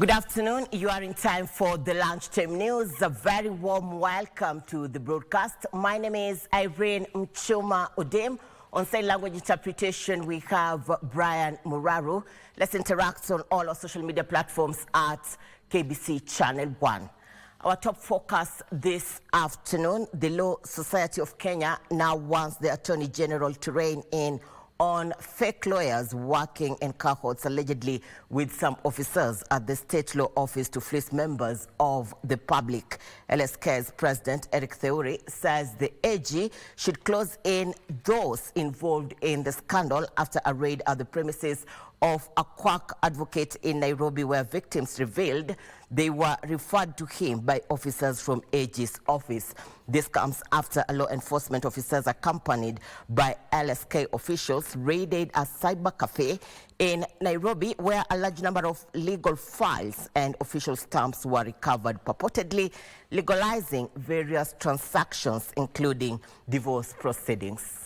Good afternoon. You are in time for the Lunchtime News. A very warm welcome to the broadcast. My name is Irene Muchuma. On sign language interpretation, we have Brian Muraru. Let's interact on all our social media platforms at KBC Channel 1. Our top focus this afternoon, the Law Society of Kenya now wants the Attorney General to rein in on fake lawyers working in cohorts allegedly with some officers at the State Law Office to fleece members of the public. LSK's President Eric Theuri says the AG should close in those involved in the scandal after a raid at the premises of a quack advocate in Nairobi, where victims revealed they were referred to him by officers from AG's office. This comes after law enforcement officers accompanied by LSK officials raided a cyber cafe in Nairobi, where a large number of legal files and official stamps were recovered, purportedly legalizing various transactions, including divorce proceedings.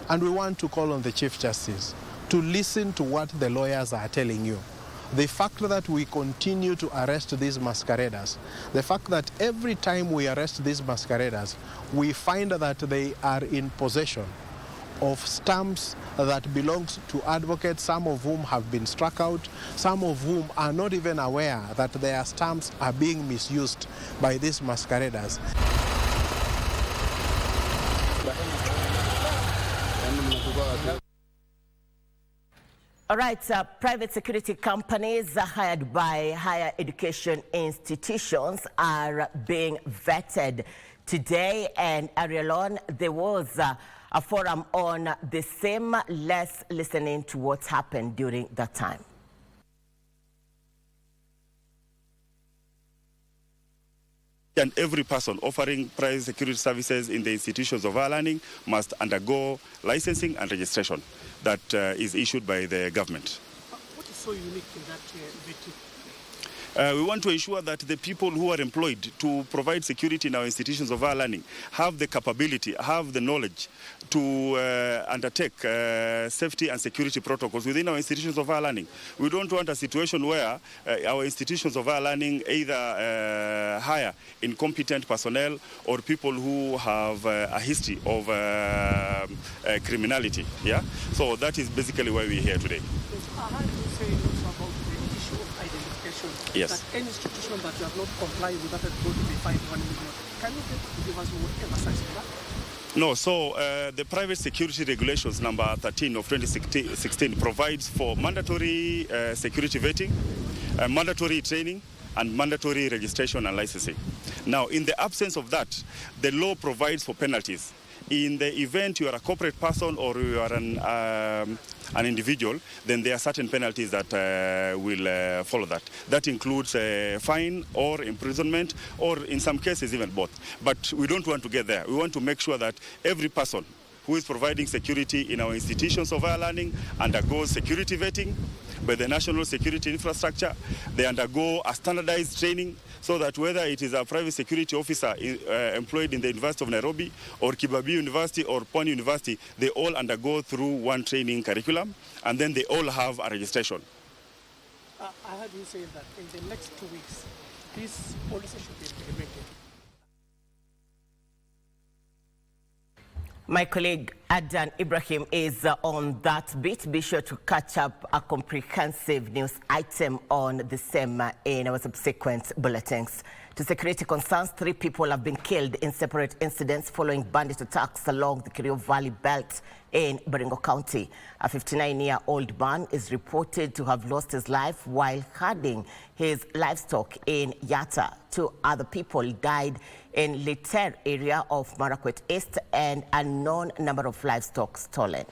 And we want to call on the Chief Justice to listen to what the lawyers are telling you. The fact that we continue to arrest these masqueraders, the fact that every time we arrest these masqueraders, we find that they are in possession of stamps that belong to advocates, some of whom have been struck out, some of whom are not even aware that their stamps are being misused by these masqueraders. All right, private security companies hired by higher education institutions are being vetted today, and earlier on there was a forum on the same. Let's listen in to what happened during that time. And every person offering private security services in the institutions of higher learning must undergo licensing and registration that is issued by the government. What is so unique in that vetting? We want to ensure that the people who are employed to provide security in our institutions of higher learning have the capability, have the knowledge to undertake safety and security protocols within our institutions of higher learning. We don't want a situation where our institutions of higher learning either hire incompetent personnel or people who have a history of criminality. Yeah, so that is basically why we're here today. How do you say also about the issue of identification? Yes. That any institution that you have not complied with that is going to be fined 1 million. Can you give us more emphasis on that? No, so the private security regulations number 13 of 2016 provides for mandatory security vetting, mandatory training, and mandatory registration and licensing. Now, in the absence of that, the law provides for penalties. In the event you are a corporate person or you are an individual, then there are certain penalties that will follow that. That includes a fine or imprisonment, or in some cases even both. But we don't want to get there. We want to make sure that every person who is providing security in our institutions of higher learning undergoes security vetting by the National Security Infrastructure. They undergo a standardized training so that whether it is a private security officer employed in the University of Nairobi or Kibabii University or Pwani University, they all undergo through one training curriculum, and then they all have a registration. I heard you say that in the next 2 weeks, this policy should be implemented. My colleague Adan Ibrahim is on that bit. Be sure to catch up a comprehensive news item on the same in our subsequent bulletins. To security concerns, 3 people have been killed in separate incidents following bandit attacks along the Kerio Valley belt in Baringo County. A 59-year-old man is reported to have lost his life while herding his livestock in Yatta. 2 other people died in Liter area of Marakwet East, and a known number of livestock stolen.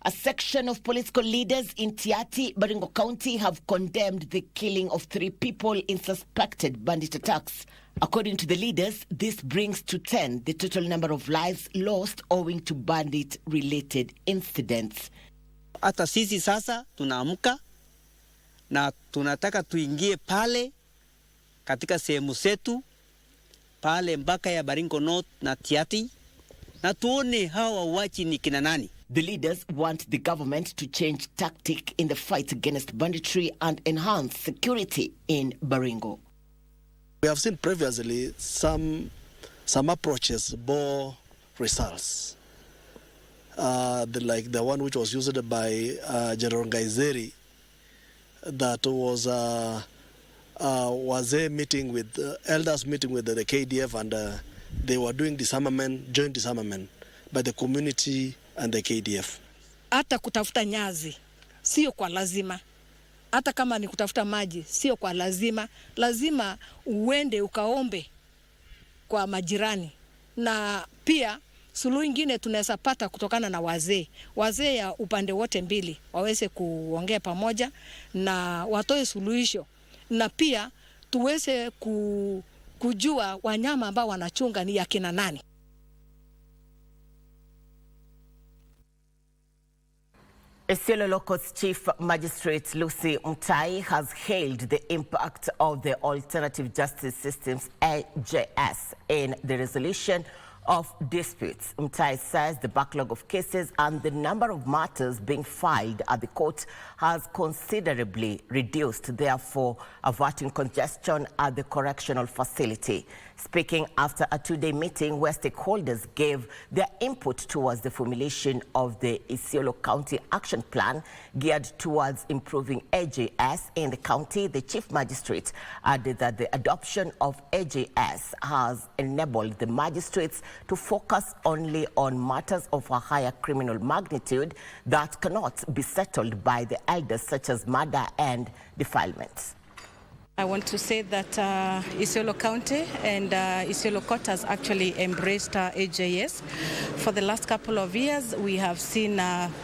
A section of political leaders in Tiaty, Baringo County have condemned the killing of 3 people in suspected bandit attacks. According to the leaders, this brings to 10 the total number of lives lost owing to bandit-related incidents. Hata sisi sasa tunaamka na tunataka tuingie pale katika sehemu zetu pale mpaka ya Baringo North na Tiati, na tuone hawa wachi ni kina nani. The leaders want the government to change tactic in the fight against banditry and enhance security in Baringo. We have seen previously some approaches bore results. Like the one which was used by General Ngaizeri, that was a meeting with elders meeting with the KDF, and they were doing disarmament, joint disarmament by the community and the KDF. Hata kutafuta nyazi sio kwa lazima. Hata kama ni kutafuta maji sio kwa lazima. Lazima uende ukaombe kwa majirani. Na pia suluhu ingine tunaweza pata kutokana na wazee. Wazee ya upande wote mbili waweze kuongea pamoja na watoe suluhisho. Na pia tuweze kujua wanyama ambao wanachunga ni yakina nani. Isiolo Local's Chief Magistrate Lucy Mutai has hailed the impact of the Alternative Justice Systems AJS in the resolution of disputes. Mutai says the backlog of cases and the number of matters being filed at the court has considerably reduced, therefore averting congestion at the correctional facility. Speaking after a two-day meeting where stakeholders gave their input towards the formulation of the Isiolo County Action Plan geared towards improving AJS in the county, the Chief Magistrate added that the adoption of AJS has enabled the magistrates to focus only on matters of a higher criminal magnitude that cannot be settled by the elders, such as murder and defilement. I want to say that Isiolo County and Isiolo Court has actually embraced AJS. For the last couple of years, we have seen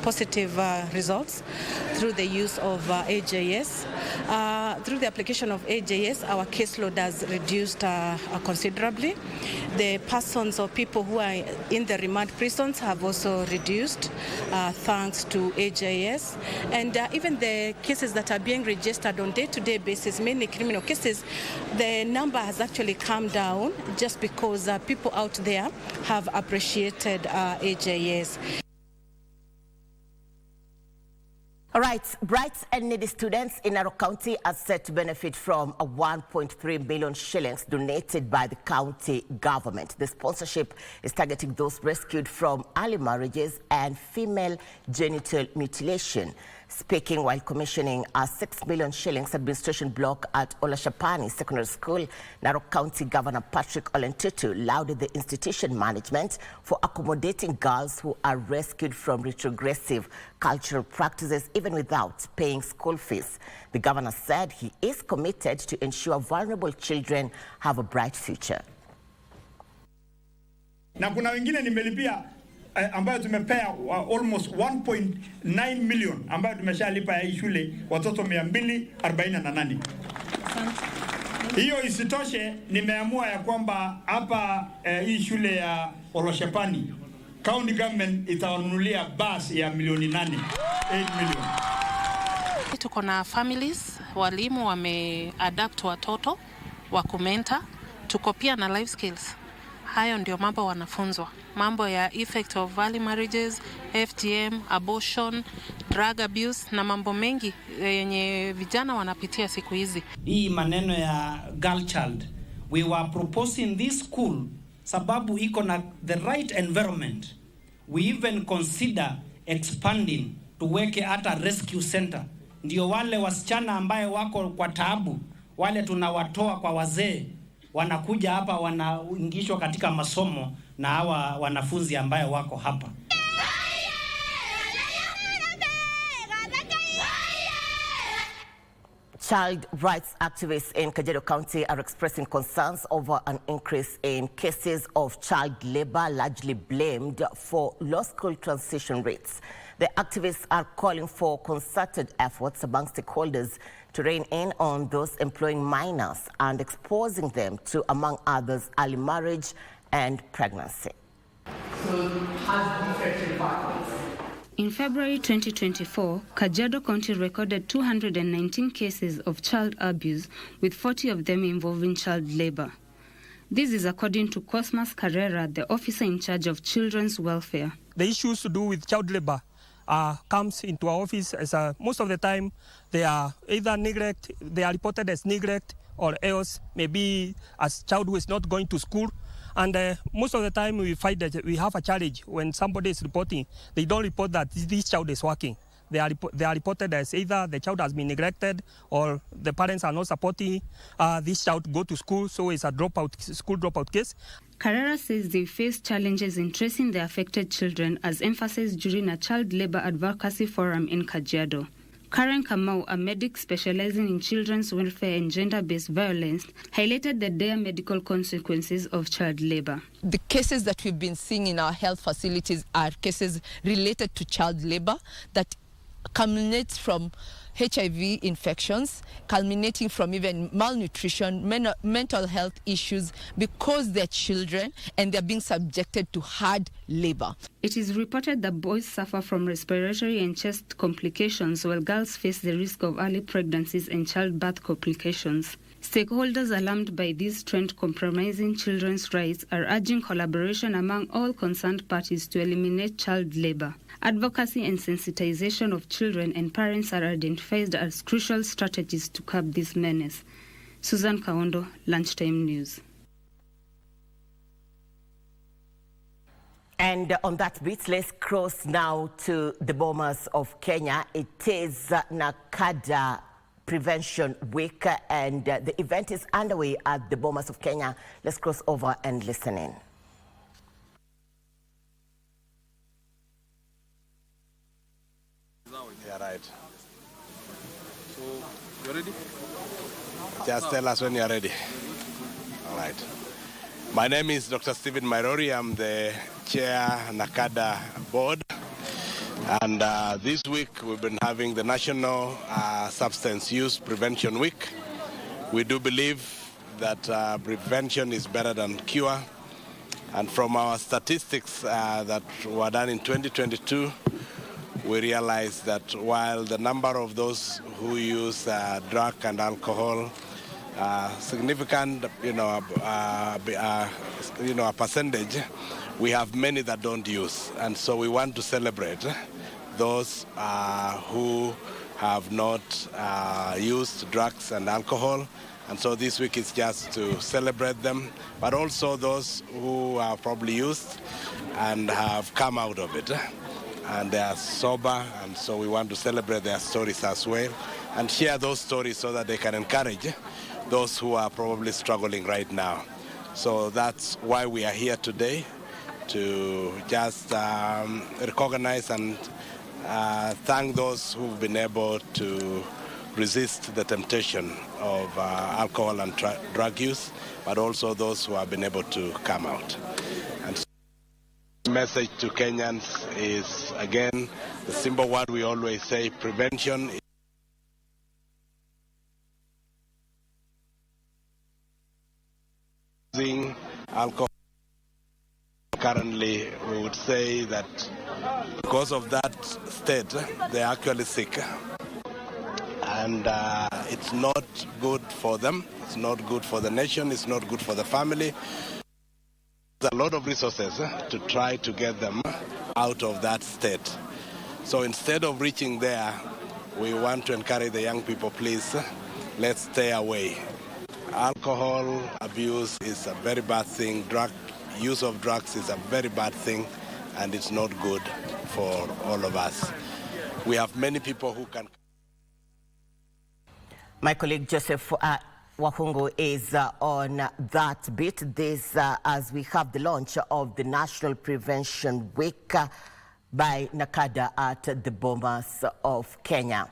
positive results through the use of AJS. Through the application of AJS, our caseload has reduced considerably. The persons or people who are in the remand prisons have also reduced thanks to AJS. And even the cases that are being registered on day-to-day basis, mainly criminal cases, the number has actually come down just because people out there have appreciated AJS. All right, bright and needy students in Narok County are set to benefit from a 1.3 million shillings donated by the county government. The sponsorship is targeting those rescued from early marriages and female genital mutilation. Speaking while commissioning a 6 million shillings administration block at Olashapani Secondary School, Narok County Governor Patrick Olentutu lauded the institution management for accommodating girls who are rescued from retrogressive cultural practices even without paying school fees. The governor said he is committed to ensure vulnerable children have a bright future. Na kuna wengine nimelipia ambayo tumepea almost 1.9 million ambayo tumeshalipa ya hii shule watoto 248. Hiyo isitoshe, nimeamua ya kwamba hapa hii shule ya Oloshapani county government itawanunulia bus ya milioni 8 million. Tuko na families, walimu wameadapt watoto wa kumenta, tuko pia na life skills. Hayo ndio mambo wanafunzwa. Mambo ya effect of early marriages, FGM, abortion, drug abuse na mambo mengi yenye vijana wanapitia siku hizi. Hii maneno ya girl child, we were proposing this school sababu iko na the right environment. We even consider expanding tuweke hata rescue center. Ndio wale wasichana ambaye wako kwa taabu, wale tunawatoa kwa wazee, wanakuja hapa wanaingishwa katika masomo na hawa wanafunzi ambaye wako hapa. Child rights activists in Kajiado County are expressing concerns over an increase in cases of child labor, largely blamed for low school transition rates. The activists are calling for concerted efforts among stakeholders to rein in on those employing minors and exposing them to, among others, early marriage and pregnancy. So it has different pathways. In February 2024, Kajiado County recorded 219 cases of child abuse, with 40 of them involving child labor. This is according to Cosmas Carrera, the officer in charge of children's welfare. The issues to do with child labor comes into our office as most of the time they are either neglect, they are reported as neglect, or else maybe as child who is not going to school. And most of the time we find that we have a challenge when somebody is reporting. They don't report that this child is working. They are reported as either the child has been neglected or the parents are not supporting this child to go to school, so it's a school dropout case. Carrera says they face challenges in tracing the affected children, as emphasized during a child labor advocacy forum in Kajiado. Karen Kamau, a medic specializing in children's welfare and gender-based violence, highlighted the dire medical consequences of child labor. The cases that we've been seeing in our health facilities are cases related to child labor that culminates from HIV infections, culminating from even malnutrition, mental health issues, because they're children and they're being subjected to hard labor. It is reported that boys suffer from respiratory and chest complications, while girls face the risk of early pregnancies and childbirth complications. Stakeholders alarmed by this trend compromising children's rights are urging collaboration among all concerned parties to eliminate child labor. Advocacy and sensitization of children and parents are identified as crucial strategies to curb this menace. Susan Kaondo, Lunchtime News. And on that beat, let's cross now to the Bomas of Kenya. It is Nakada Prevention Week, and the event is underway at the Bomas of Kenya. Let's cross over and listen in. Yeah, right. So, you ready? Just tell us when you're ready. All right. My name is Dr. Stephen Mairori. I'm the chair Nakada board. And this week we've been having the National Substance Use Prevention Week. We do believe that prevention is better than cure. And from our statistics that were done in 2022, we realized that while the number of those who use drug and alcohol significant, a percentage, we have many that don't use. And so we want to celebrate those who have not used drugs and alcohol. And so this week is just to celebrate them, but also those who have probably used and have come out of it. And they are sober, and so we want to celebrate their stories as well and share those stories so that they can encourage those who are probably struggling right now. So that's why we are here today, to just recognize and thank those who've been able to resist the temptation of alcohol and drug use, but also those who have been able to come out. And so the message to Kenyans is, again, the simple word we always say: prevention. Using alcohol. Currently, we would say that because of that state, they're actually sick. And it's not good for them, it's not good for the nation, it's not good for the family. There's a lot of resources to try to get them out of that state. So instead of reaching there, we want to encourage the young people, please, let's stay away. Alcohol abuse is a very bad thing. Use of drugs is a very bad thing, and it's not good for all of us. We have many people who can... My colleague Joseph Wahungu is on that bit. This as we have the launch of the National Prevention Week by Nakada at the Bomas of Kenya.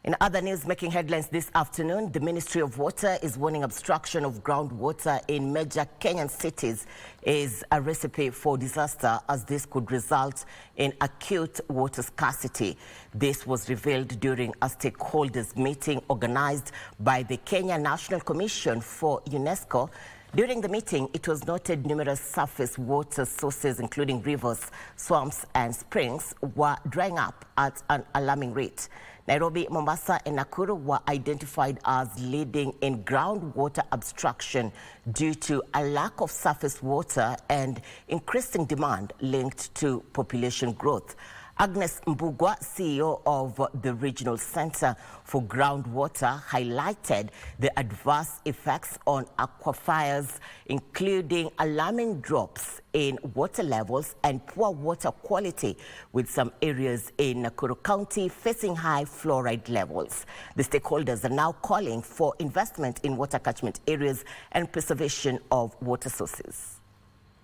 In other news making headlines this afternoon, the Ministry of Water is warning obstruction of groundwater in major Kenyan cities is a recipe for disaster, as this could result in acute water scarcity. This was revealed during a stakeholders meeting organized by the Kenya National Commission for UNESCO. During the meeting, it was noted numerous surface water sources, including rivers, swamps, and springs, were drying up at an alarming rate. Nairobi, Mombasa, and Nakuru were identified as leading in groundwater abstraction due to a lack of surface water and increasing demand linked to population growth. Agnes Mbugwa, CEO of the Regional Center for Groundwater, highlighted the adverse effects on aquifers, including alarming drops in water levels and poor water quality, with some areas in Nakuru County facing high fluoride levels. The stakeholders are now calling for investment in water catchment areas and preservation of water sources.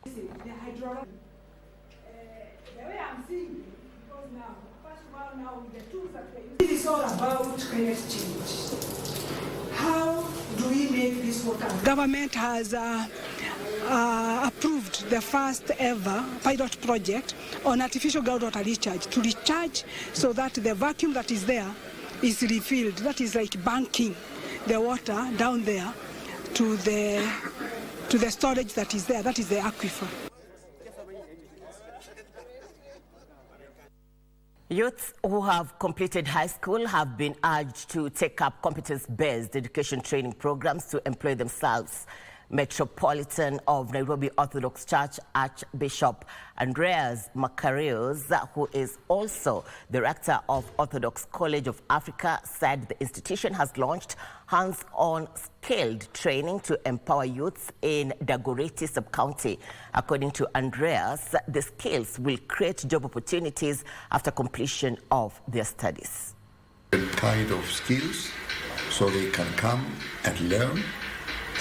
The way I'm seeing it, now, first of all, now with the tools that we use, it is all about climate change. How do we make this water? Government has approved the first ever pilot project on artificial groundwater recharge, to recharge so that the vacuum that is there is refilled. That is like banking the water down there to the storage that is there. That is the aquifer. Youths who have completed high school have been urged to take up competence-based education training programs to employ themselves. Metropolitan of Nairobi Orthodox Church Archbishop Andreas Macarius, who is also director of Orthodox College of Africa, said the institution has launched hands-on skilled training to empower youths in Dagoretti sub-county. According to Andreas, the skills will create job opportunities after completion of their studies. Kind of skills so they can come and learn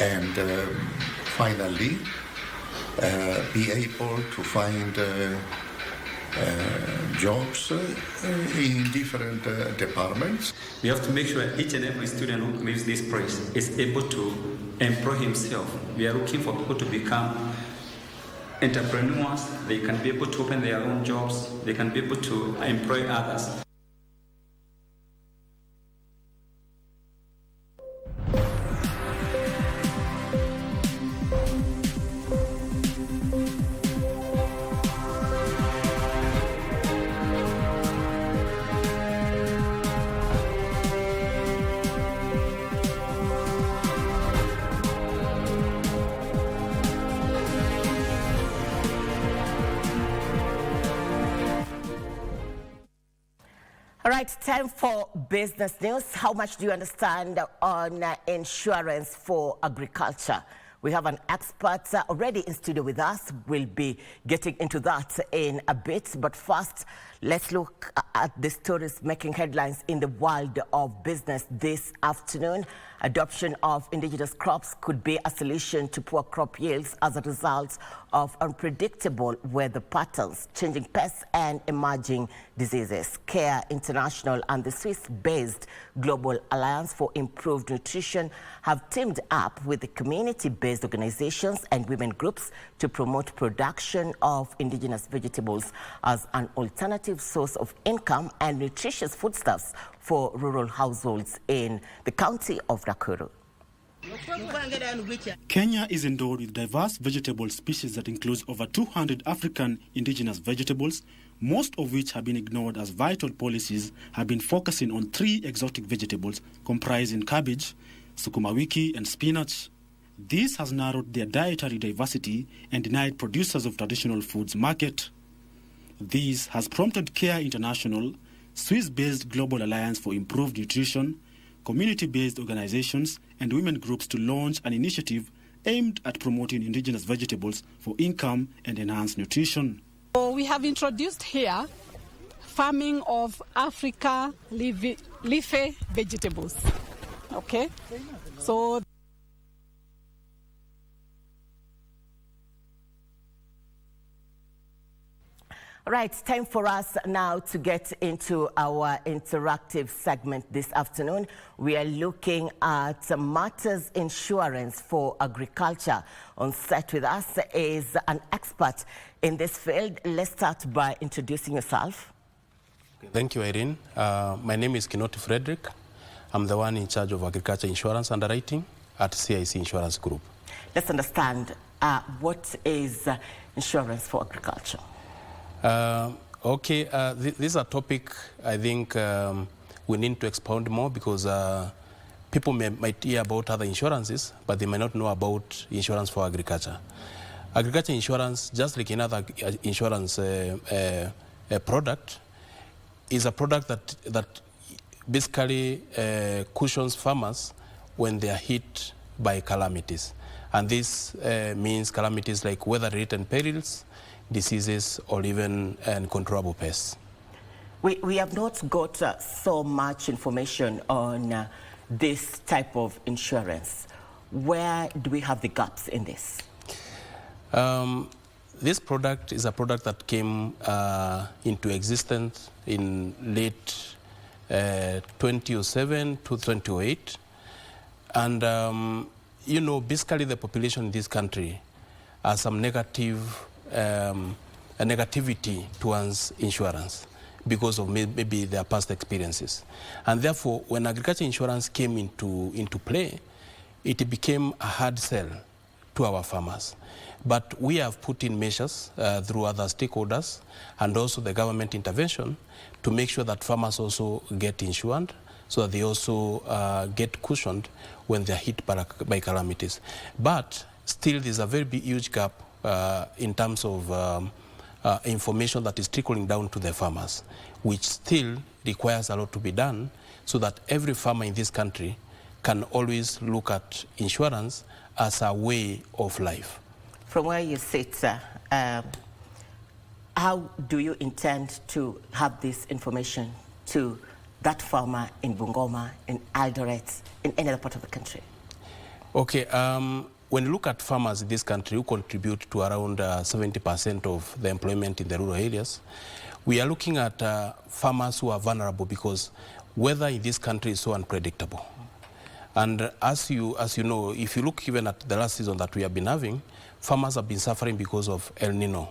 and finally be able to find jobs in different departments. We have to make sure each and every student who leaves this place is able to employ himself. We are looking for people to become entrepreneurs. They can be able to open their own jobs. They can be able to employ others. All right, time for business news. How much do you understand on insurance for agriculture? We have an expert already in studio with us. We'll be getting into that in a bit. But first, let's look at the stories making headlines in the world of business this afternoon. Adoption of indigenous crops could be a solution to poor crop yields as a result of unpredictable weather patterns, changing pests and emerging diseases. CARE International and the Swiss-based Global Alliance for Improved Nutrition have teamed up with the community-based organizations and women groups to promote production of indigenous vegetables as an alternative source of income and nutritious foodstuffs for rural households in the county of Nakuru. Kenya is endowed with diverse vegetable species that includes over 200 African indigenous vegetables, most of which have been ignored as vital policies have been focusing on 3 exotic vegetables comprising cabbage, sukuma wiki, and spinach. This has narrowed their dietary diversity and denied producers of traditional foods market. This has prompted CARE International, Swiss-based Global Alliance for Improved Nutrition, community-based organizations, and women groups to launch an initiative aimed at promoting indigenous vegetables for income and enhanced nutrition. So we have introduced here farming of Africa leafy vegetables. Okay, so all right, time for us now to get into our interactive segment this afternoon. We are looking at matters insurance for agriculture. On set with us is an expert in this field. Let's start by introducing yourself. Thank you, Irene. My name is Kinoti Frederick. I'm the one in charge of agriculture insurance underwriting at CIC Insurance Group. let's understand what is insurance for agriculture. Okay, this is a topic I think we need to expound more, because people might hear about other insurances, but they may not know about insurance for agriculture. Agriculture insurance, just like another insurance product, is a product that basically cushions farmers when they are hit by calamities. And this means calamities like weather-related perils, diseases, or even uncontrollable pests. We have not got so much information on this type of insurance. Where do we have the gaps in this? This product is a product that came into existence in late 2007 to 2008. And, you know, basically the population in this country has some negativity towards insurance because of maybe their past experiences. And therefore, when agriculture insurance came into play, it became a hard sell to our farmers. But we have put in measures through other stakeholders and also the government intervention to make sure that farmers also get insured, so that they also get cushioned when they're hit by calamities. But still, there's a very big, huge gap in terms of information that is trickling down to the farmers, which still requires a lot to be done so that every farmer in this country can always look at insurance as a way of life. From where you sit, how do you intend to have this information to that farmer in Bungoma, in Eldoret, in any other part of the country? Okay, when you look at farmers in this country who contribute to around 70% of the employment in the rural areas, we are looking at farmers who are vulnerable because weather in this country is so unpredictable. And as you know, if you look even at the last season that we have been having, farmers have been suffering because of El Nino.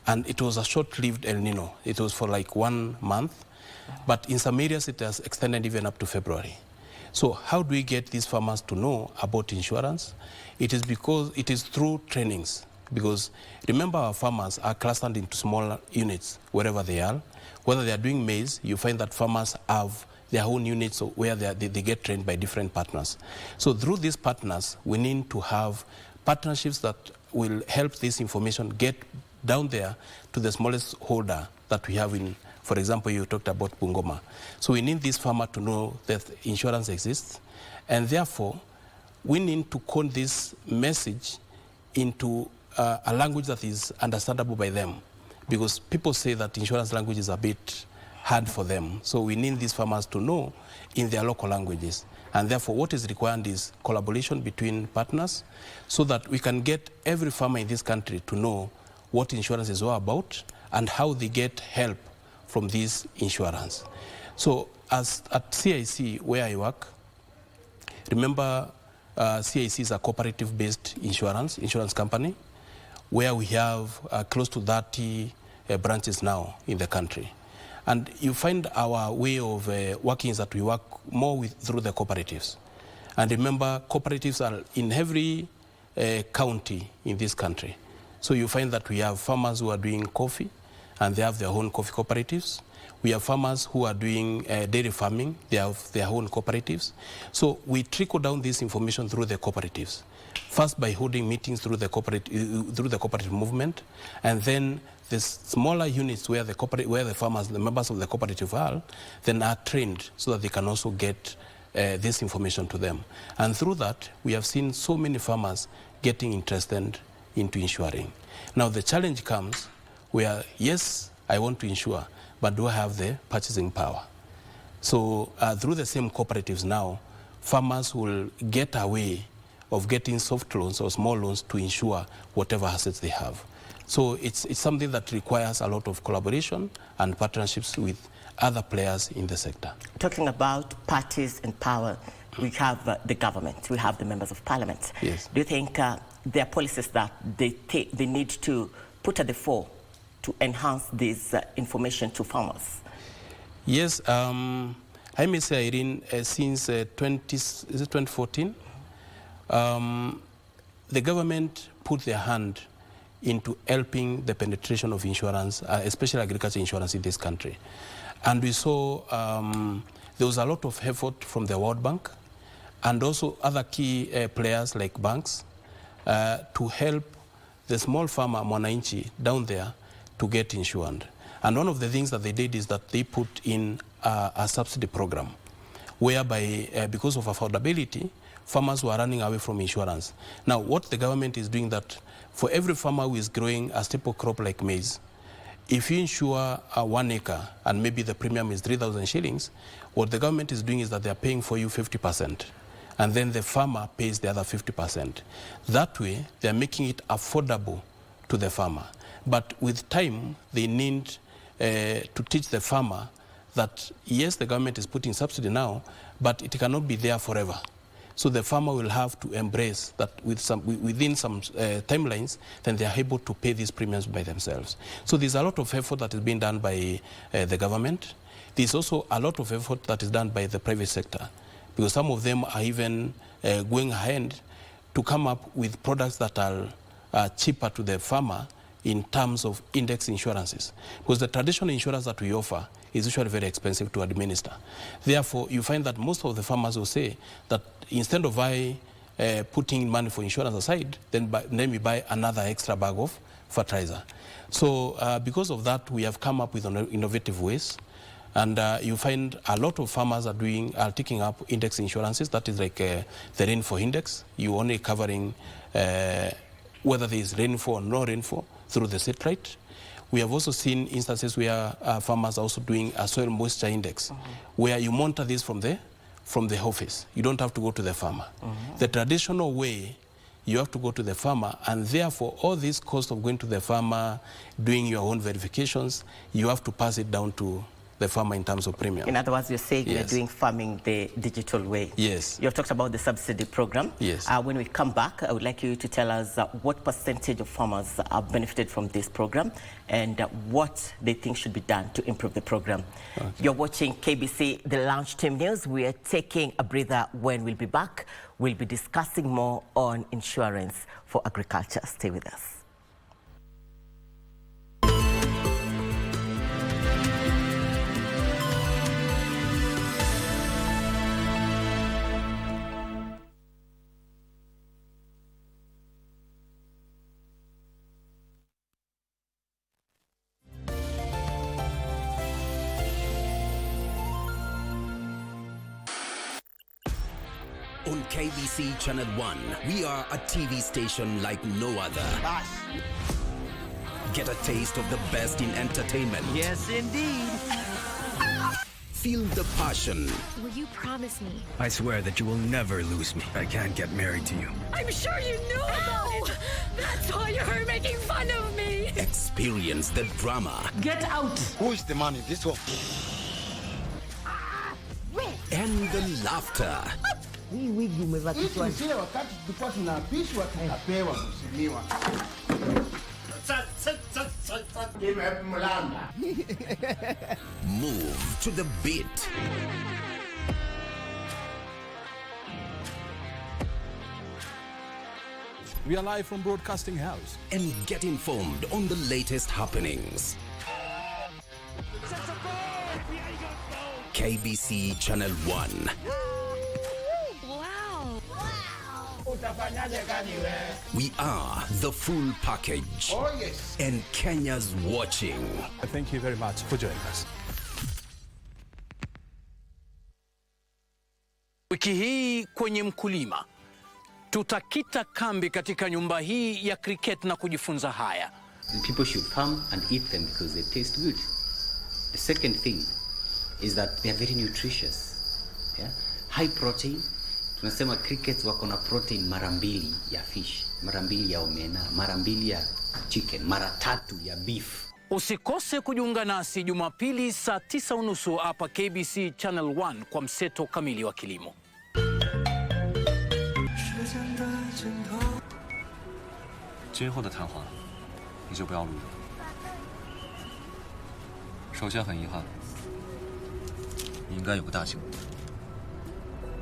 And it was a short-lived El Nino. It was for like 1 month. But in some areas, it has extended even up to February. So how do we get these farmers to know about insurance? It is through trainings. Because remember, our farmers are clustered into smaller units wherever they are. Whether they are doing maize, you find that farmers have their own units where they get trained by different partners. So through these partners, we need to have partnerships that will help this information get down there to the smallest holder that we have in. For example, you talked about Bungoma. So we need this farmer to know that insurance exists, and therefore we need to code this message into a language that is understandable by them, because people say that insurance language is a bit hard for them. So we need these farmers to know in their local languages. And therefore what is required is collaboration between partners so that we can get every farmer in this country to know what insurance is all about and how they get help from this insurance. So as at CIC, where I work, remember CIC is a cooperative-based insurance company, where we have close to 30 branches now in the country. And you find our way of working is that we work more through the cooperatives. And remember, cooperatives are in every county in this country. So you find that we have farmers who are doing coffee, and they have their own coffee cooperatives. We have farmers who are doing dairy farming, they have their own cooperatives. So we trickle down this information through the cooperatives. First by holding meetings through the cooperative movement, and then the smaller units where the farmers, the members of the cooperative are, then are trained so that they can also get this information to them. And through that, we have seen so many farmers getting interested into insuring. Now the challenge comes where, yes, I want to insure, but do I have the purchasing power? So through the same cooperatives now, farmers will get a way of getting soft loans or small loans to insure whatever assets they have. So it's something that requires a lot of collaboration and partnerships with other players in the sector. Talking about parties in power, we have the government, we have the members of parliament. Yes. Do you think there are policies that they need to put at the fore to enhance this information to farmers? Yes, I may say, Irene, since 2014, the government put their hand into helping the penetration of insurance, especially agriculture insurance in this country. And we saw there was a lot of effort from the World Bank and also other key players like banks to help the small farmer, mwananchi, down there to get insured. And one of the things that they did is that they put in a subsidy program whereby, because of affordability, farmers were running away from insurance. Now, what the government is doing that for every farmer who is growing a staple crop like maize, if you insure 1 acre and maybe the premium is 3,000 shillings, what the government is doing is that they are paying for you 50%. And then the farmer pays the other 50%. That way, they are making it affordable to the farmer. But with time, they need to teach the farmer that, yes, the government is putting subsidy now, but it cannot be there forever. So the farmer will have to embrace that within some timelines, then they are able to pay these premiums by themselves. So there's a lot of effort that is being done by the government. There's also a lot of effort that is done by the private sector, because some of them are even going ahead to come up with products that are cheaper to the farmer in terms of index insurances. Because the traditional insurance that we offer is usually very expensive to administer. Therefore, you find that most of the farmers will say that instead of putting money for insurance aside, then we buy another extra bag of fertilizer. So because of that, we have come up with innovative ways. And you find a lot of farmers are taking up index insurances. That is like the rainfall index. You're only covering whether there is rainfall or no rainfall through the satellite. We have also seen instances where farmers are also doing a soil moisture index, where you monitor this from the office. You don't have to go to the farmer. The traditional way, you have to go to the farmer, and therefore all this cost of going to the farmer, doing your own verifications, you have to pass it down to the farmer in terms of premium. In other words, you're saying Yes. you're doing farming the digital way. Yes. You've talked about the subsidy program. Yes. When we come back, I would like you to tell us what percentage of farmers have benefited from this program and what they think should be done to improve the program. Okay. You're watching KBC, the Lunchtime News. We are taking a breather. When we'll be back, we'll be discussing more on insurance for agriculture. Stay with us. On KBC Channel 1, we are a TV station like no other. Get a taste of the best in entertainment. Yes, indeed. Feel the passion. Will you promise me? I swear that you will never lose me. I can't get married to you. I'm sure you knew about it. That's why you're making fun of me. Experience the drama. Get out. Who is the man in this one? And the laughter. Hii wigi umevaa kichwani. Sio wakati tulikuwa tunapishwa tunapewa mheshimiwa. Move to the beat. We are live from Broadcasting House. And get informed on the latest happenings. KBC Channel 1. We are the full package. Oh, yes. And Kenya's watching. Thank you very much for joining us. Wiki hii kwenye Mkulima tutakita kambi katika nyumba hii ya cricket na kujifunza haya. People should farm and eat them because they taste good. The second thing is that they are very nutritious. Yeah? High protein. Tunasema crickets wako na protein mara 2 ya fish, mara 2 ya omena, mara 2 ya chicken, mara 3 ya beef. Usikose kujiunga nasi Jumapili saa 9:30 hapa KBC Channel 1 kwa mseto kamili wa kilimo. 今后的谈话你就不要录了。首先很遗憾，你应该有个大新闻。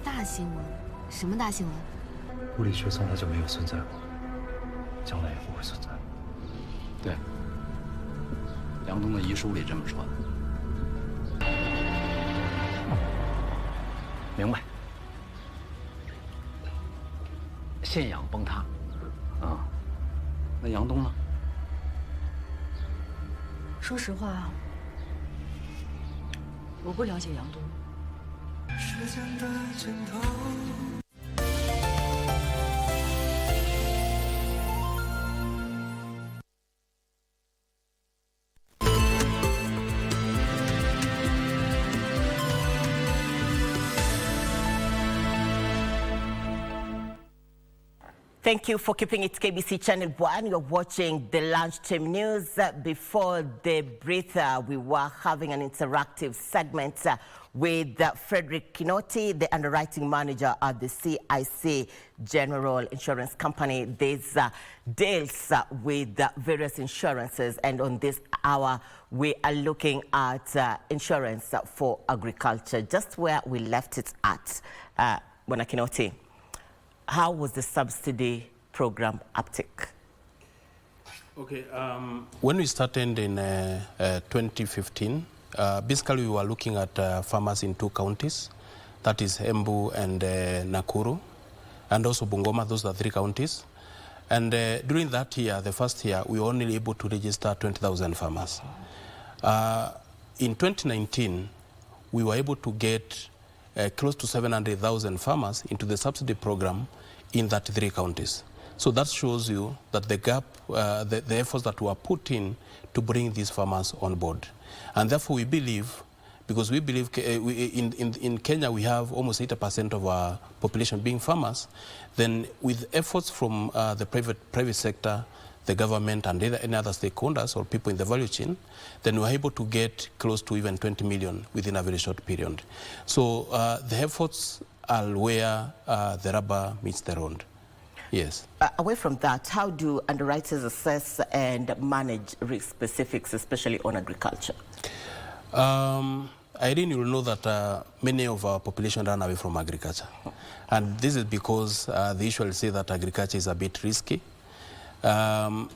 大新闻？什么大新闻？物理学从来就没有存在过将来也不会存在。对，梁冬的遗书里这么说的。明白。信仰崩塌，啊，那杨东呢？说实话，我不了解杨东。时间的尽头。Thank you for keeping it KBC Channel 1. You're watching the Lunchtime News. Before the breather, we were having an interactive segment with Frederick Kinoti, the underwriting manager at the CIC General Insurance Company. This deals with various insurances, and on this hour, we are looking at insurance for agriculture, just where we left it at. Bwana Kinoti, how was the subsidy program uptake? Okay, when we started in 2015, basically we were looking at farmers in 2 counties, that is Embu and Nakuru, and also Bungoma. Those are 3 counties. And during that year, the first year, we were only able to register 20,000 farmers. In 2019, we were able to get close to 700,000 farmers into the subsidy program in that 3 counties. So that shows you that the gap, the efforts that were put in to bring these farmers on board. And therefore we believe, because we believe in Kenya we have almost 80% of our population being farmers, then with efforts from the private sector, the government and any other stakeholders or people in the value chain, then we're able to get close to even 20 million within a very short period. So the efforts are where the rubber meets the road. Yes. Away from that, how do underwriters assess and manage risk specifics, especially on agriculture? Irene, you will know that many of our population run away from agriculture. And this is because they usually say that agriculture is a bit risky. And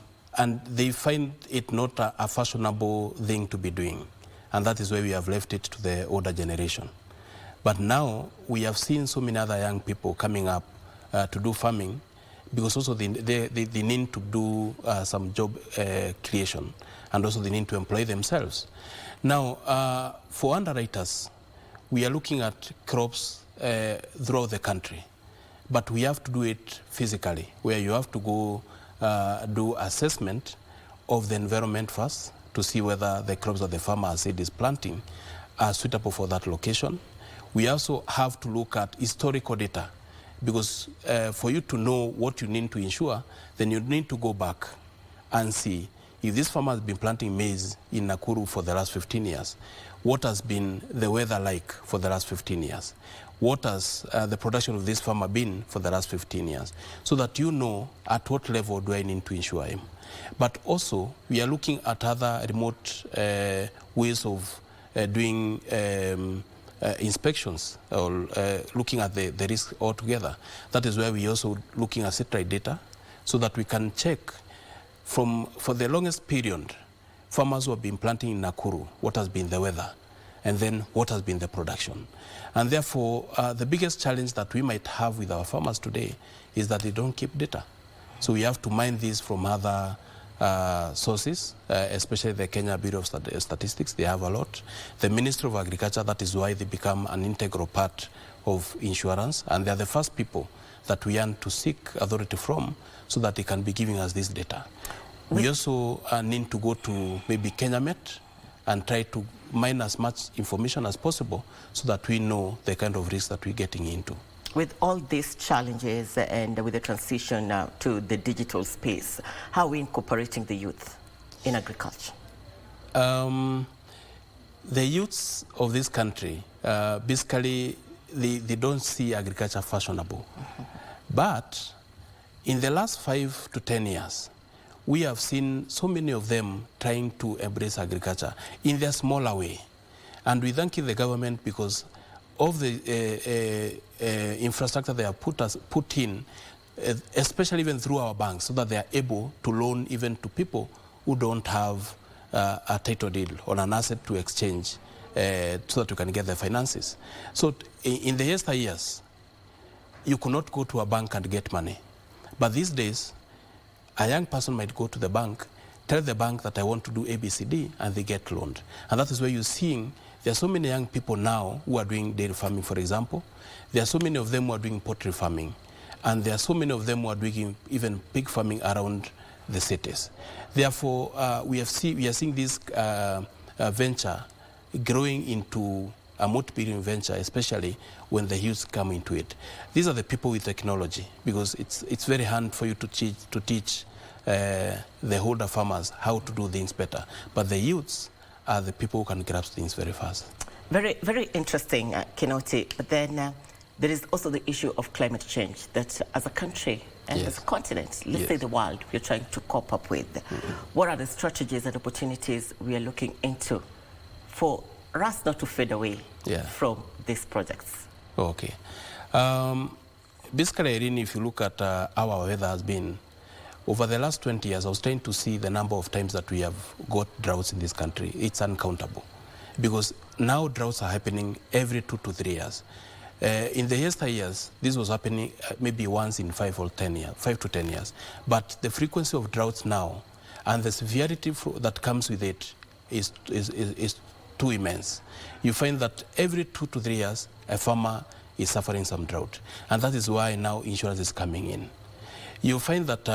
they find it not a fashionable thing to be doing. And that is why we have left it to the older generation. But now we have seen so many other young people coming up to do farming, because also they need to do some job creation, and also they need to employ themselves. Now, for underwriters, we are looking at crops throughout the country, but we have to do it physically, where you have to go do assessment of the environment first to see whether the crops that the farmer said is planting are suitable for that location. We also have to look at historical data, because for you to know what you need to insure, then you need to go back and see if this farmer has been planting maize in Nakuru for the last 15 years, what has been the weather like for the last 15 years? What has the production of this farmer been for the last 15 years? So that you know at what level do I need to insure him. But also, we are looking at other remote ways of doing inspections, or looking at the risk altogether. That is where we also looking at satellite data, so that we can check for the longest period, farmers who have been planting in Nakuru, what has been the weather, and then what has been the production. And therefore, the biggest challenge that we might have with our farmers today is that they don't keep data. So we have to mine this from other sources, especially the Kenya Bureau of Statistics. They have a lot. The Ministry of Agriculture, that is why they become an integral part of insurance, and they are the first people that we want to seek authority from, so that they can be giving us this data. We also need to go to maybe KenyaMet and try to mine as much information as possible, so that we know the kind of risk that we're getting into. With all these challenges and with the transition to the digital space, how are we incorporating the youth in agriculture? The youths of this country, basically, they don't see agriculture fashionable. But in the last 5 to 10 years, we have seen so many of them trying to embrace agriculture in their smaller way. And we thank the government because of the infrastructure they have put in especially even through our banks, so that they are able to loan even to people who don't have a title deed or an asset to exchange so that you can get the finances. So in the yesteryears, you could not go to a bank and get money. But these days, a young person might go to the bank, tell the bank that I want to do ABCD, and they get loaned. And that is where you're seeing there are so many young people now who are doing dairy farming, for example. There are so many of them who are doing poultry farming. And there are so many of them who are doing even pig farming around the cities. Therefore, we are seeing this venture growing into a multi-billion venture, especially when the youth come into it. These are the people with technology, because it's very hard for you to teach the older farmers how to do things better. But the youths are the people who can grasp things very fast. Very, very interesting, Kinoti. But then there is also the issue of climate change that as a country and as a continent, let's say the world, we're trying to cope up with. What are the strategies and opportunities we are looking into for us not to fade away from these projects? Okay. Basically, Irene, if you look at how our weather has been, over the last 20 years, I was trying to see the number of times that we have got droughts in this country. It's uncountable. Because now droughts are happening every 2 to 3 years. In the yesteryears, this was happening maybe once in 5 to 10 years. But the frequency of droughts now and the severity that comes with it is too immense. You find that every 2 to 3 years, a farmer is suffering some drought. And that is why now insurance is coming in. You find that,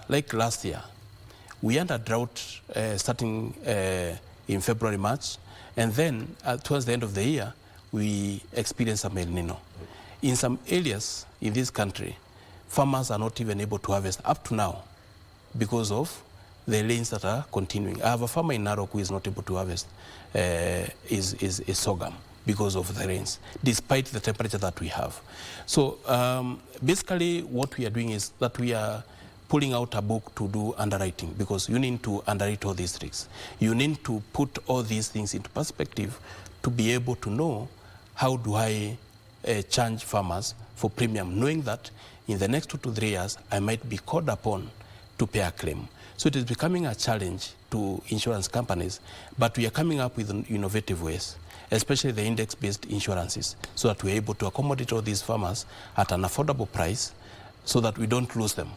like last year, we had a drought starting in February, March, and then towards the end of the year, we experienced some El Nino. In some areas in this country, farmers are not even able to harvest up to now because of the rains that are continuing. I have a farmer in Narok who is not able to harvest is sorghum because of the rains, despite the temperature that we have. So basically what we are doing is that we are pulling out a book to do underwriting, because you need to underwrite all these risks. You need to put all these things into perspective to be able to know how do I charge farmers for premium, knowing that in the next 2 to 3 years, I might be called upon to pay a claim. So it is becoming a challenge to insurance companies, but we are coming up with innovative ways, especially the index-based insurances, so that we're able to accommodate all these farmers at an affordable price so that we don't lose them.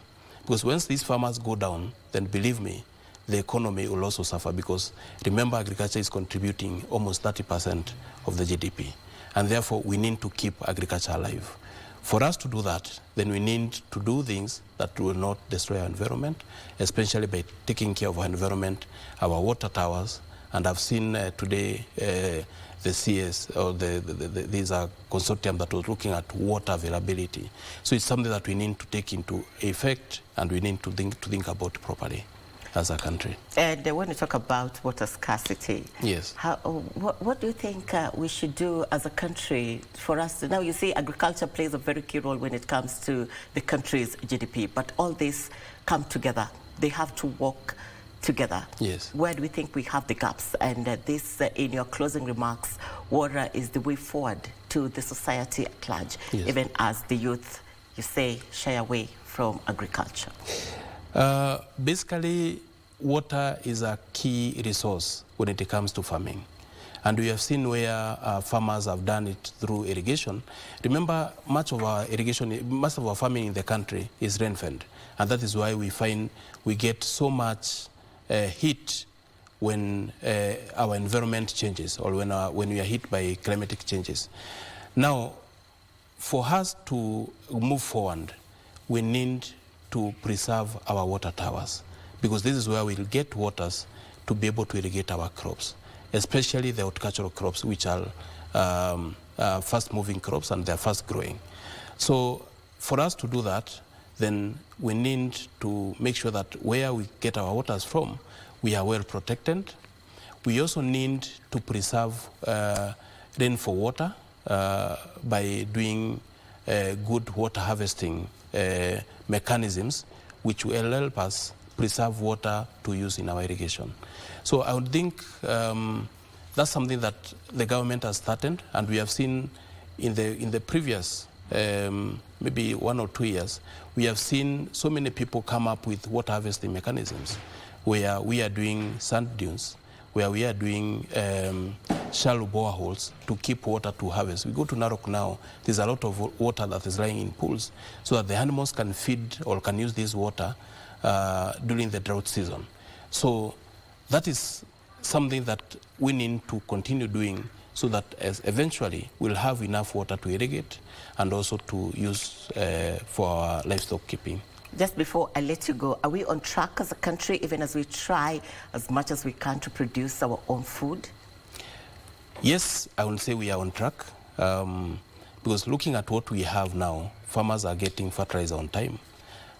Because once these farmers go down, then believe me, the economy will also suffer, because remember, agriculture is contributing almost 30% of the GDP. And therefore, we need to keep agriculture alive. For us to do that, then we need to do things that will not destroy our environment, especially by taking care of our environment, our water towers. And I've seen today the CS, or these are consortium that was looking at water availability. So it's something that we need to take into effect, and we need to think about properly as a country. And when you talk about water scarcity, yes, what do you think we should do as a country for us to, now you see agriculture plays a very key role when it comes to the country's GDP, but all this come together. They have to work together. Yes. Where do we think we have the gaps? And this, in your closing remarks, what is the way forward to the society at large, even as the youth, you say, shy away from agriculture? Basically, water is a key resource when it comes to farming. And we have seen where farmers have done it through irrigation. Remember, much of our farming in the country is rain-fed. And that is why we find we get so much heat when our environment changes, or when we are hit by climatic changes. Now, for us to move forward, we need to preserve our water towers, because this is where we'll get waters to be able to irrigate our crops, especially the horticultural crops, which are fast-moving crops and they're fast-growing. So for us to do that, then we need to make sure that where we get our waters from, we are well protected. We also need to preserve rainfall water by doing good water harvesting mechanisms, which will help us preserve water to use in our irrigation. So I would think that's something that the government has started, and we have seen in the previous maybe 1 or 2 years, we have seen so many people come up with water harvesting mechanisms where we are doing sand dunes, where we are doing shallow boreholes to keep water to harvest. We go to Narok now, there's a lot of water that is lying in pools so that the animals can feed or can use this water during the drought season. So that is something that we need to continue doing so that as eventually we'll have enough water to irrigate and also to use for our livestock keeping. Just before I let you go, are we on track as a country, even as we try as much as we can to produce our own food? Yes, I will say we are on track because looking at what we have now, farmers are getting fertilizer on time.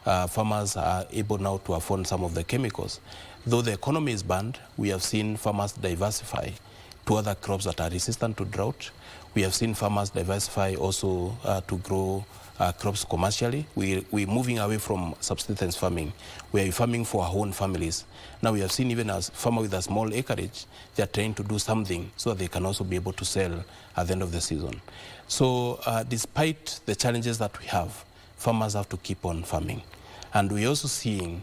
Farmers are able now to afford some of the chemicals. Though the economy is banned, we have seen farmers diversify to other crops that are resistant to drought. We have seen farmers diversify also to grow crops commercially. We're moving away from subsistence farming. We are farming for our own families. Now we have seen even as farmers with a small acreage, they are trying to do something so that they can also be able to sell at the end of the season. So despite the challenges that we have, farmers have to keep on farming. And we're also seeing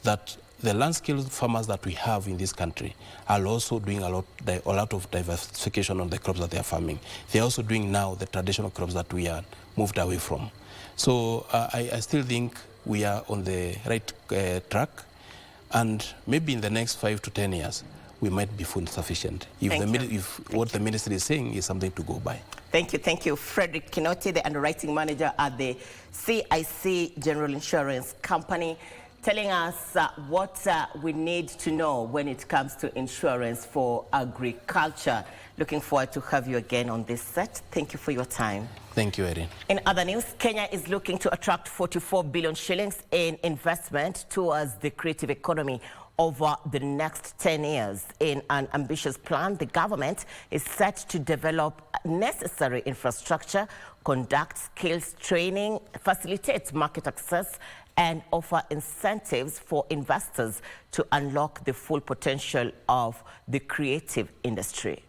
that the land-skilled farmers that we have in this country are also doing a lot of diversification on the crops that they are farming. They're also doing now the traditional crops that we are moved away from. So I still think we are on the right track, and maybe in the next 5 to 10 years, we might be food sufficient if what the ministry is saying is something to go by. Thank you. Thank you. Frederick Kinoti, the underwriting manager at the CIC General Insurance Company, telling us what we need to know when it comes to insurance for agriculture. Looking forward to have you again on this set. Thank you for your time. Thank you, Irene. In other news, Kenya is looking to attract 44 billion shillings in investment towards the creative economy over the next 10 years. In an ambitious plan, the government is set to develop necessary infrastructure, conduct skills training, facilitate market access, and offer incentives for investors to unlock the full potential of the creative industry.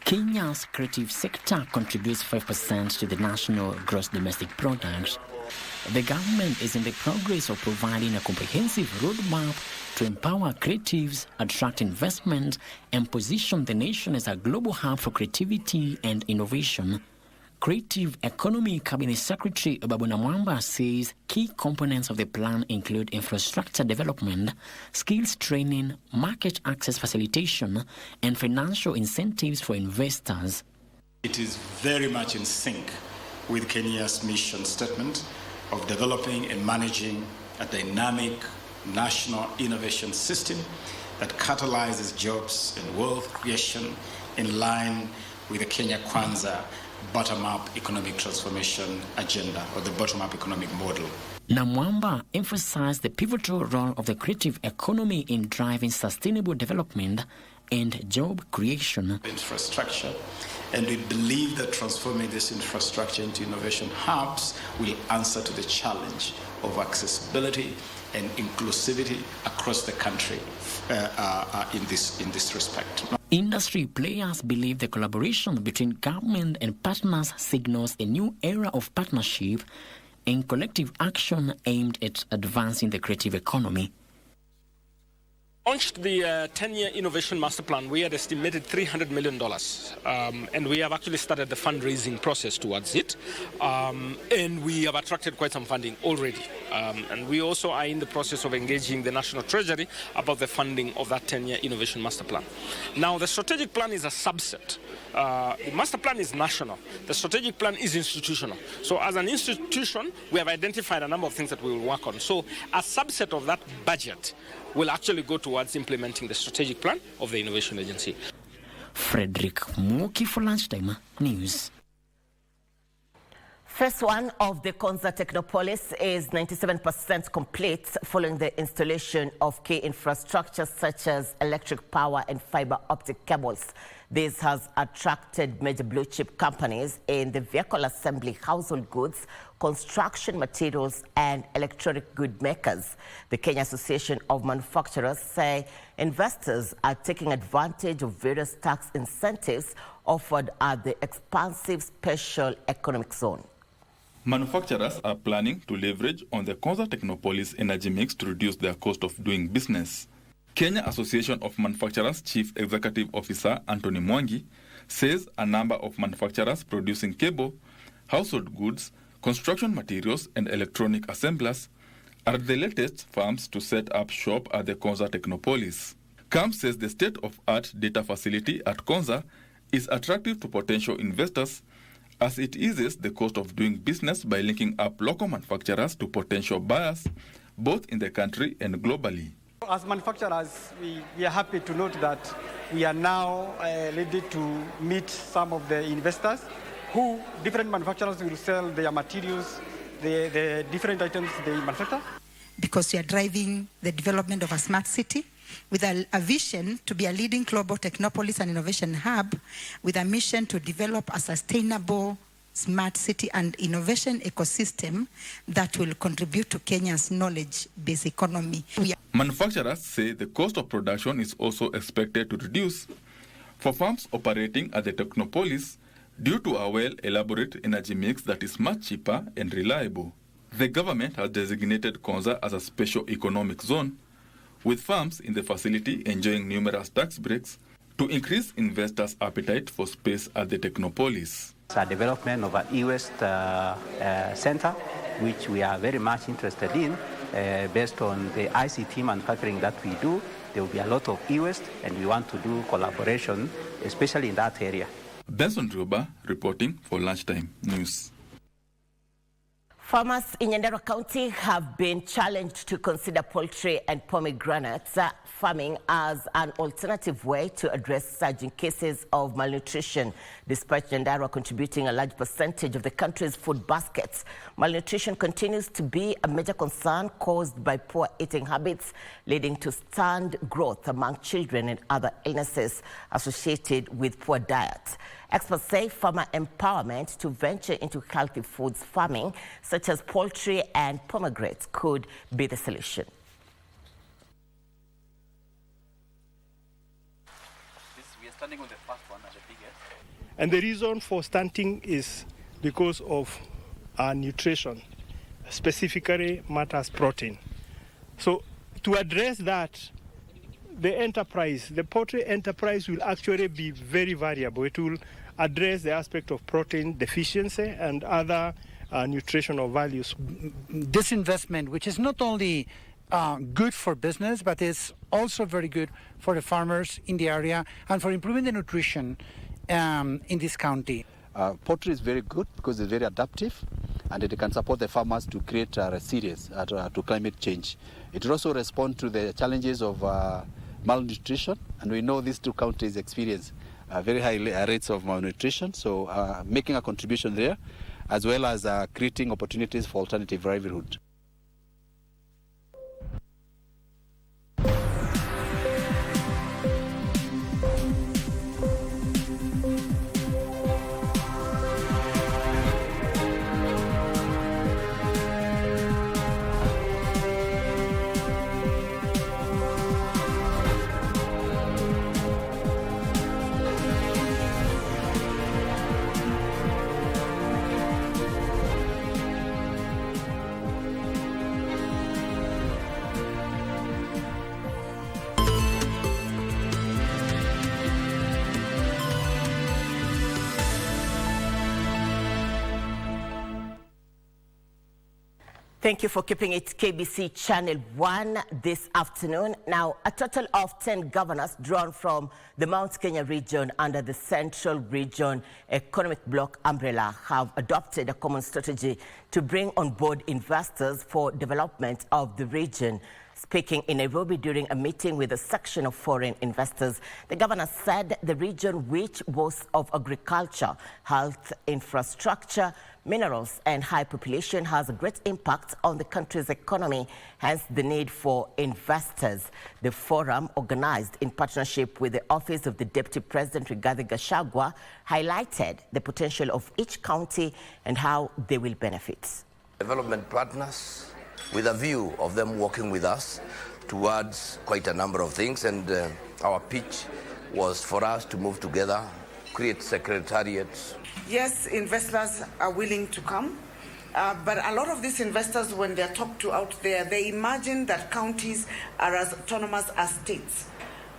Kenya's creative sector contributes 5% to the national gross domestic product. The government is in the progress of providing a comprehensive roadmap to empower creatives, attract investment, and position the nation as a global hub for creativity and innovation. Creative Economy Cabinet Secretary Babuna Mwamba says key components of the plan include infrastructure development, skills training, market access facilitation, and financial incentives for investors. It is very much in sync with Kenya's mission statement of developing and managing a dynamic national innovation system that catalyzes jobs and wealth creation in line with the Kenya Kwanza bottom-up economic transformation agenda, or the bottom-up economic model. Namwamba emphasized the pivotal role of the creative economy in driving sustainable development and job creation. Infrastructure, and we believe that transforming this infrastructure into innovation hubs will answer to the challenge of accessibility and inclusivity across the country in this respect. Industry players believe the collaboration between government and partners signals a new era of partnership and collective action aimed at advancing the creative economy. Launched the 10-year Innovation Master Plan, we had estimated $300 million, and we have actually started the fundraising process towards it, and we have attracted quite some funding already. And we also are in the process of engaging the National Treasury about the funding of that 10-year Innovation Master Plan. Now, the strategic plan is a subset. The master plan is national. The strategic plan is institutional. So as an institution, we have identified a number of things that we will work on. So a subset of that budget will actually go towards implementing the strategic plan of the Innovation Agency. Frederick Muki for Lunchtime News. Phase 1 of the Konza Technopolis is 97% complete following the installation of key infrastructure such as electric power and fiber optic cables. This has attracted major blue chip companies in the vehicle assembly, household goods, construction materials, and electronic good makers. The Kenya Association of Manufacturers say investors are taking advantage of various tax incentives offered at the expansive Special Economic Zone. Manufacturers are planning to leverage on the Konza Technopolis energy mix to reduce their cost of doing business. Kenya Association of Manufacturers Chief Executive Officer Anthony Mwangi says a number of manufacturers producing cable, household goods, construction materials and electronic assemblers are the latest firms to set up shop at the Konza Technopolis. CAM says the state-of-art data facility at Konza is attractive to potential investors as it eases the cost of doing business by linking up local manufacturers to potential buyers, both in the country and globally. As manufacturers, we are happy to note that we are now ready to meet some of the investors who different manufacturers will sell their materials, the different items they manufacture. Because we are driving the development of a smart city with a vision to be a leading global technopolis and innovation hub with a mission to develop a sustainable smart city and innovation ecosystem that will contribute to Kenya's knowledge-based economy. Manufacturers say the cost of production is also expected to reduce for firms operating at the Technopolis due to a well-elaborate energy mix that is much cheaper and reliable. The government has designated Konza as a special economic zone, with firms in the facility enjoying numerous tax breaks to increase investors' appetite for space at the Technopolis. It's a development of an e-waste center, which we are very much interested in. Based on the ICT manufacturing that we do, there will be a lot of e-waste, and we want to do collaboration, especially in that area. Benson Rioba reporting for Lunchtime News. Farmers in Nyandarua County have been challenged to consider poultry and pomegranates farming as an alternative way to address surging cases of malnutrition. Despite Nyandarua contributing a large percentage of the country's food baskets, malnutrition continues to be a major concern caused by poor eating habits, leading to stunned growth among children and other illnesses associated with poor diet. Experts say farmer empowerment to venture into healthy foods farming, such as poultry and pomegranates, could be the solution. We are starting with the first one as the biggest. And the reason for stunting is because of our nutrition, specifically matters protein. So to address that, the poultry enterprise will actually be very variable. It will address the aspect of protein deficiency and other nutritional values. This investment, which is not only good for business, but is also very good for the farmers in the area and for improving the nutrition in this county. Poultry is very good because it's very adaptive and it can support the farmers to create resilience to climate change. It will also respond to the challenges of malnutrition, and we know these two counties experience very high rates of malnutrition, so making a contribution there, as well as creating opportunities for alternative livelihood. Thank you for keeping it KBC Channel 1 this afternoon. Now, a total of 10 governors drawn from the Mount Kenya region under the Central Region Economic Bloc umbrella have adopted a common strategy to bring on board investors for development of the region. Speaking in Nairobi during a meeting with a section of foreign investors, the governor said the region, which boasts of agriculture, health, infrastructure, minerals and high population, has a great impact on the country's economy, hence the need for investors. The forum, organized in partnership with the Office of the Deputy President Rigathi Gachagua, highlighted the potential of each county and how they will benefit. Development partners, with a view of them working with us towards quite a number of things, and our pitch was for us to move together create secretariats? Yes, investors are willing to come. But a lot of these investors, when they're talked to out there, they imagine that counties are as autonomous as states,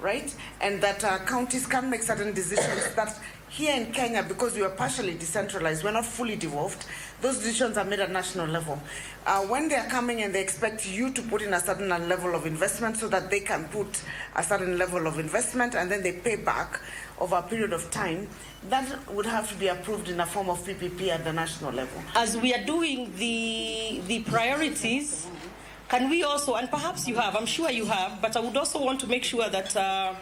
right? And that counties can make certain decisions that here in Kenya, because we are partially decentralized, we're not fully devolved, those decisions are made at national level. When they're coming and they expect you to put in a certain level of investment so that they can put a certain level of investment and then they pay back over a period of time, that would have to be approved in a form of PPP at the national level. As we are doing the priorities, can we also, and perhaps you have, I'm sure you have, but I would also want to make sure that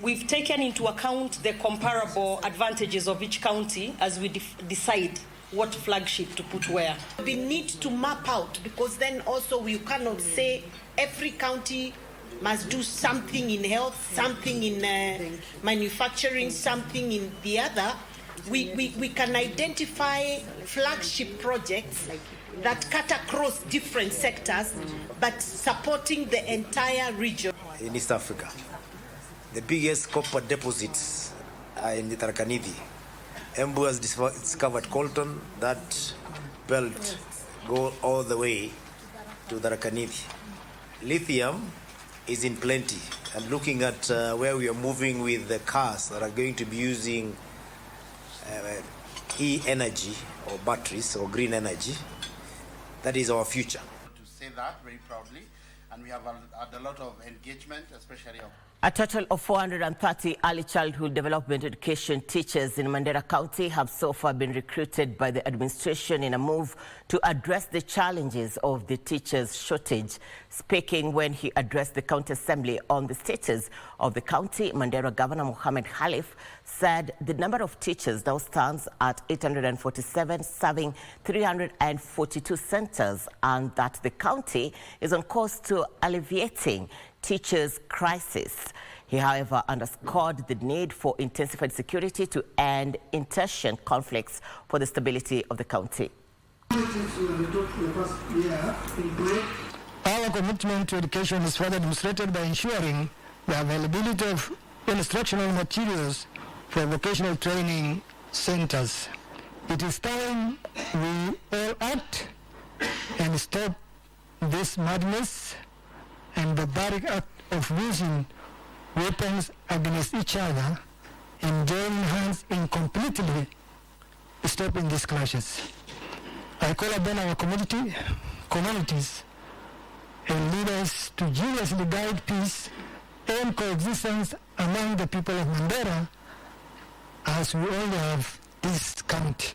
we've taken into account the comparable advantages of each county as we decide what flagship to put where. We need to map out, because then also we cannot say every county must do something in health, something in manufacturing, something in the other. We can identify flagship projects that cut across different sectors, but supporting the entire region. In East Africa, the biggest copper deposits are in the Tharaka Nithi. Embu has discovered Colton. That belt go all the way to Tharaka Nithi. Lithium is in plenty, and looking at where we are moving with the cars that are going to be using e-energy or batteries or green energy, that is our future. To say that very proudly, and we have had a lot of engagement, especially of A total of 430 early childhood development education teachers in Mandera County have so far been recruited by the administration in a move to address the challenges of the teachers' shortage. Speaking when he addressed the county assembly on the status of the county, Mandera Governor Mohamed Khalif said the number of teachers now stands at 847, serving 342 centers, and that the county is on course to alleviating teachers' crisis. He, however, underscored the need for intensified security to end internship conflicts for the stability of the county. Our commitment to education is further demonstrated by ensuring the availability of instructional materials for vocational training centers. It is time we all act and stop this madness and barbaric act of using weapons against each other and joining hands in completely stopping these clashes. I call upon our communities and leaders to jealously guide peace and coexistence among the people of Mandera, as we all have this county.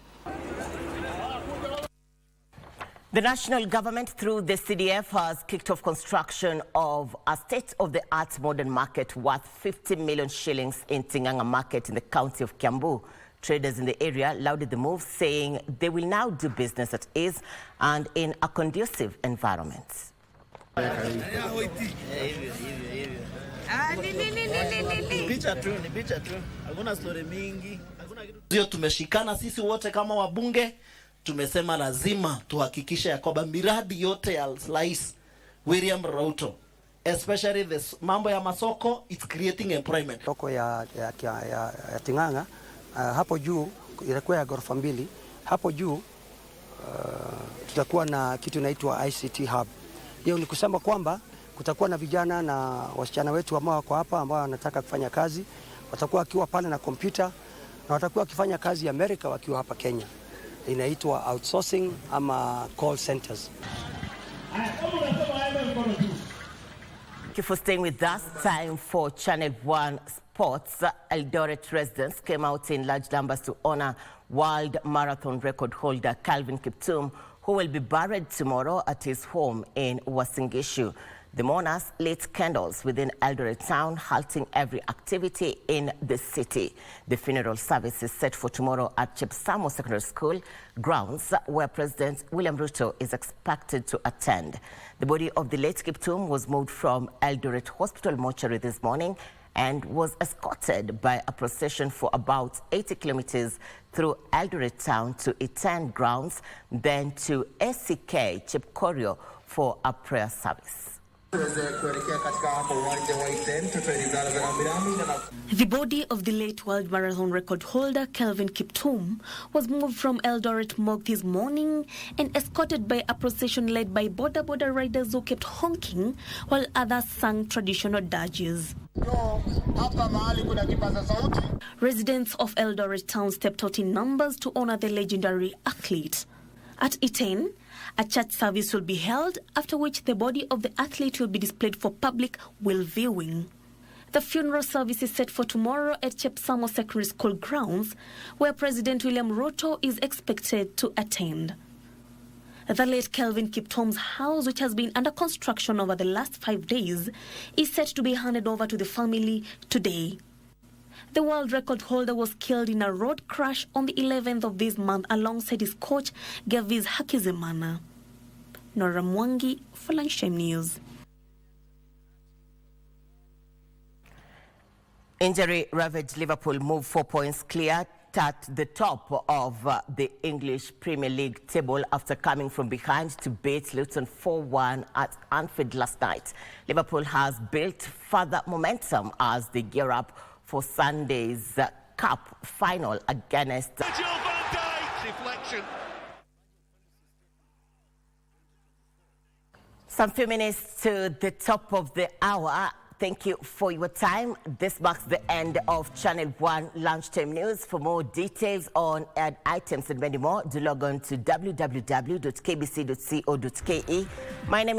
The national government, through the CDF, has kicked off construction of a state-of-the-art modern market worth 50 million shillings in Tinganga Market in the county of Kiambu. Traders in the area lauded the move, saying they will now do business at ease and in a conducive environment. Tumeshikana sisi wote kama wabunge, tumesema lazima tuhakikishe ya kwamba miradi yote ya Rais William Ruto, especially this mambo ya masoko, it's creating employment. Soko ya Tinganga hapo juu itakuwa ya ghorofa 2. Hapo juu tutakuwa na kitu inaitwa ICT hub. Hiyo ni kusema kwamba kutakuwa na vijana na wasichana wetu ambao wako hapa ambao wanataka kufanya kazi, watakuwa wakiwa pale na kompyuta na watakuwa wakifanya kazi ya Amerika wakiwa hapa Kenya. Inaitwa outsourcing ama call centers. Thank you for staying with us. Time for Channel 1 Sports. Eldoret residents came out in large numbers to honor world marathon record holder Calvin Kiptum, who will be buried tomorrow at his home in Uasin Gishu. The mourners lit candles within Eldoret town, halting every activity in the city. The funeral service is set for tomorrow at Chepsamo Secondary School grounds, where President William Ruto is expected to attend. The body of the late Kiptum was moved from Eldoret Hospital mortuary this morning and was escorted by a procession for about 80 kilometers through Eldoret town to Iten grounds, then to ACK Chepkorio for a prayer service. The body of the late world marathon record holder Kelvin Kiptum was moved from Eldoret morgue this morning and escorted by a procession led by border riders who kept honking while others sang traditional dirges. Residents of Eldoret town stepped out in numbers to honor the legendary athlete. At 10, a church service will be held, after which the body of the athlete will be displayed for public will viewing. The funeral service is set for tomorrow at Chepsamo Secondary School grounds, where President William Ruto is expected to attend. The late Kelvin Kiptum's house, which has been under construction over the last 5 days, is set to be handed over to the family today. The world record holder was killed in a road crash on the 11th of this month alongside his coach, Gaviz Hakizimana. Nora Mwangi for Lunchtime News. Injury-ravaged Liverpool moved 4 points clear at the top of the English Premier League table after coming from behind to beat Luton 4-1 at Anfield last night. Liverpool has built further momentum as they gear up for Sunday's Cup final against... Some few minutes to the top of the hour. Thank you for your time. This marks the end of Channel 1 Lunchtime News. For more details on ad items and many more, do log on to www.kbc.co.ke. My name is